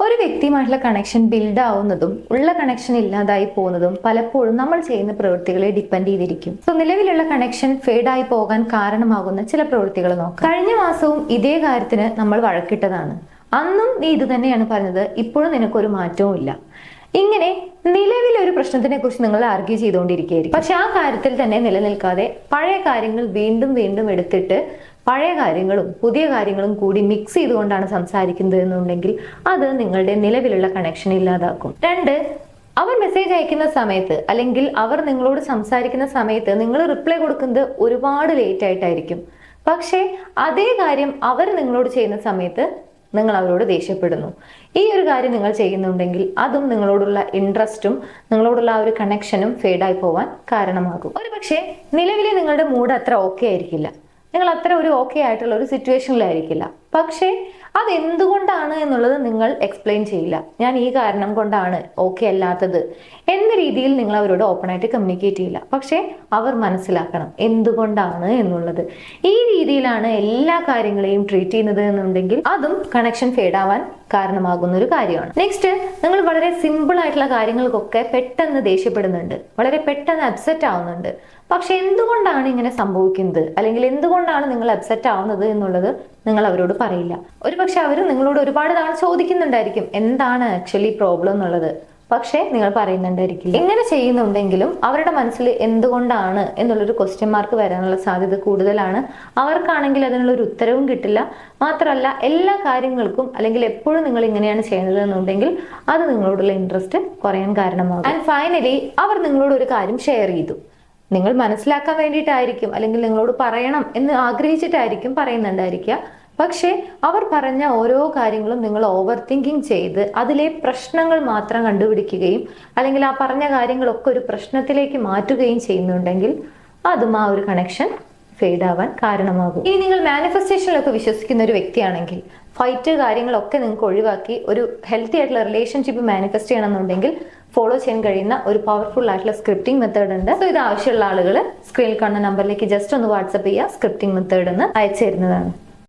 ഒരു വ്യക്തിയുമായിട്ടുള്ള connection build ആവുന്നതും ഉള്ള connection ഇല്ലാതായി പോകുന്നതും പലപ്പോഴും നമ്മൾ ചെയ്യുന്ന പ്രവൃത്തികളെ ഡിപ്പെൻഡ് ചെയ്തിരിക്കും. സോ നിലവിലുള്ള കണക്ഷൻ ഫേഡായി പോകാൻ കാരണമാകുന്ന ചില പ്രവൃത്തികൾ നോക്കാം. കഴിഞ്ഞ മാസവും ഇതേ കാര്യത്തിന് നമ്മൾ വഴക്കിട്ടതാണ്. അന്നും നീ ഇത് തന്നെയാണ് പറഞ്ഞത്, ഇപ്പോഴും നിനക്കൊരു മാറ്റവും ഇല്ല. ഇങ്ങനെ നിലവിലെ ഒരു പ്രശ്നത്തിനെ കുറിച്ച് നിങ്ങൾ ആർഗ്യൂ ചെയ്തുകൊണ്ടിരിക്കുകയായിരിക്കും. പക്ഷെ ആ കാര്യത്തിൽ തന്നെ നിലനിൽക്കാതെ പഴയ കാര്യങ്ങൾ വീണ്ടും വീണ്ടും എടുത്തിട്ട് പഴയ കാര്യങ്ങളും പുതിയ കാര്യങ്ങളും കൂടി മിക്സ് ചെയ്തുകൊണ്ടാണ് സംസാരിക്കുന്നത് എന്നുണ്ടെങ്കിൽ അത് നിങ്ങളുടെ നിലവിലുള്ള കണക്ഷൻ ഇല്ലാതാക്കും. 2, അവർ മെസ്സേജ് അയക്കുന്ന സമയത്ത് അല്ലെങ്കിൽ അവർ നിങ്ങളോട് സംസാരിക്കുന്ന സമയത്ത് നിങ്ങൾ റിപ്ലൈ കൊടുക്കുന്നത് ഒരുപാട് ലേറ്റ് ആയിട്ടായിരിക്കും. പക്ഷേ അതേ കാര്യം അവർ നിങ്ങളോട് ചെയ്യുന്ന സമയത്ത് നിങ്ങൾ അവരോട് ദേഷ്യപ്പെടുന്നു. ഈ ഒരു കാര്യം നിങ്ങൾ ചെയ്യുന്നുണ്ടെങ്കിൽ അതും നിങ്ങളോടുള്ള ഇൻട്രസ്റ്റും നിങ്ങളോടുള്ള ആ ഒരു കണക്ഷനും ഫേഡായി പോവാൻ കാരണമാകും. ഒരു പക്ഷേ നിലവിലെ നിങ്ങളുടെ മൂഡ് അത്ര ഓക്കെ ആയിരിക്കില്ല, നിങ്ങൾ അത്ര ഒരു ഓക്കെ ആയിട്ടുള്ള ഒരു സിറ്റുവേഷനിലായിരിക്കില്ല. പക്ഷേ അത് എന്തുകൊണ്ടാണ് എന്നുള്ളത് നിങ്ങൾ എക്സ്പ്ലെയിൻ ചെയ്യില്ല. ഞാൻ ഈ കാരണം കൊണ്ടാണ് ഓക്കെ അല്ലാത്തത് എന്ന രീതിയിൽ നിങ്ങൾ അവരോട് ഓപ്പൺ ആയിട്ട് കമ്മ്യൂണിക്കേറ്റ് ചെയ്യില്ല. പക്ഷേ അവർ മനസ്സിലാക്കണം എന്തുകൊണ്ടാണ് എന്നുള്ളത്. ഈ രീതിയിലാണ് എല്ലാ കാര്യങ്ങളെയും ട്രീറ്റ് ചെയ്യുന്നത് എന്നുണ്ടെങ്കിൽ അതും കണക്ഷൻ ഫേഡ് ആവാൻ കാരണമാകുന്ന ഒരു കാര്യമാണ്. നെക്സ്റ്റ്, നിങ്ങൾ വളരെ സിമ്പിൾ ആയിട്ടുള്ള കാര്യങ്ങൾക്കൊക്കെ പെട്ടെന്ന് ദേഷ്യപ്പെടുന്നുണ്ട്, വളരെ പെട്ടെന്ന് അപ്സെറ്റ് ആവുന്നുണ്ട്. പക്ഷെ എന്തുകൊണ്ടാണ് ഇങ്ങനെ സംഭവിക്കുന്നത് അല്ലെങ്കിൽ എന്തുകൊണ്ടാണ് നിങ്ങൾ അപ്സെറ്റ് ആവുന്നത് എന്നുള്ളത് നിങ്ങൾ അവരോട് പറയില്ല. ഒരുപക്ഷെ അവർ നിങ്ങളോട് ഒരുപാട് തവണ ചോദിക്കുന്നുണ്ടായിരിക്കും എന്താണ് ആക്ച്വലി പ്രോബ്ലം എന്നുള്ളത്, പക്ഷെ നിങ്ങൾ പറയുന്നുണ്ടായിരിക്കില്ല. ഇങ്ങനെ ചെയ്യുന്നുണ്ടെങ്കിലും അവരുടെ മനസ്സിൽ എന്തുകൊണ്ടാണ് എന്നുള്ളൊരു ക്വസ്റ്റ്യൻ മാർക്ക് വരാനുള്ള സാധ്യത കൂടുതലാണ്. അവർക്കാണെങ്കിൽ അതിനുള്ളൊരു ഉത്തരവും കിട്ടില്ല. മാത്രമല്ല എല്ലാ കാര്യങ്ങൾക്കും അല്ലെങ്കിൽ എപ്പോഴും നിങ്ങൾ ഇങ്ങനെയാണ് ചെയ്യുന്നത് എന്നുണ്ടെങ്കിൽ അത് നിങ്ങളോടുള്ള ഇൻട്രസ്റ്റ് കുറയാൻ കാരണമാകും. ആൻഡ് ഫൈനലി അവർ നിങ്ങളോട് ഒരു കാര്യം ഷെയർ ചെയ്തു, നിങ്ങൾ മനസ്സിലാക്കാൻ വേണ്ടിയിട്ടായിരിക്കും അല്ലെങ്കിൽ നിങ്ങളോട് പറയണം എന്ന് ആഗ്രഹിച്ചിട്ടായിരിക്കും പറയുന്നുണ്ടായിരിക്കുക. പക്ഷെ അവർ പറഞ്ഞ ഓരോ കാര്യങ്ങളും നിങ്ങൾ ഓവർ തിങ്കിങ് ചെയ്ത് അതിലെ പ്രശ്നങ്ങൾ മാത്രം കണ്ടുപിടിക്കുകയും അല്ലെങ്കിൽ ആ പറഞ്ഞ കാര്യങ്ങളൊക്കെ ഒരു പ്രശ്നത്തിലേക്ക് മാറ്റുകയും ചെയ്യുന്നുണ്ടെങ്കിൽ അതും ആ ഒരു കണക്ഷൻ ഫെയ്ഡ് ആവാൻ കാരണമാകും. ഇനി നിങ്ങൾ മാനിഫെസ്റ്റേഷനിലൊക്കെ വിശ്വസിക്കുന്ന ഒരു വ്യക്തിയാണെങ്കിൽ ഫൈറ്റ് കാര്യങ്ങളൊക്കെ നിങ്ങൾക്ക് ഒഴിവാക്കി ഒരു ഹെൽത്തി ആയിട്ടുള്ള റിലേഷൻഷിപ്പ് മാനിഫെസ്റ്റ് ചെയ്യണമെന്നുണ്ടെങ്കിൽ ഫോളോ ചെയ്യാൻ കഴിയുന്ന ഒരു പവർഫുൾ ആയിട്ടുള്ള സ്ക്രിപ്റ്റിംഗ് മെത്തേഡ് ഉണ്ട്. സോ ഇത് ആവശ്യമുള്ള ആളുകൾ സ്ക്രീനിൽ കാണുന്ന നമ്പറിലേക്ക് ജസ്റ്റ് ഒന്ന് വാട്സ്ആപ്പ് ചെയ്യുക, സ്ക്രിപ്റ്റിംഗ് മെത്തേഡ് എന്ന് അയച്ചു തരുന്നതാണ്.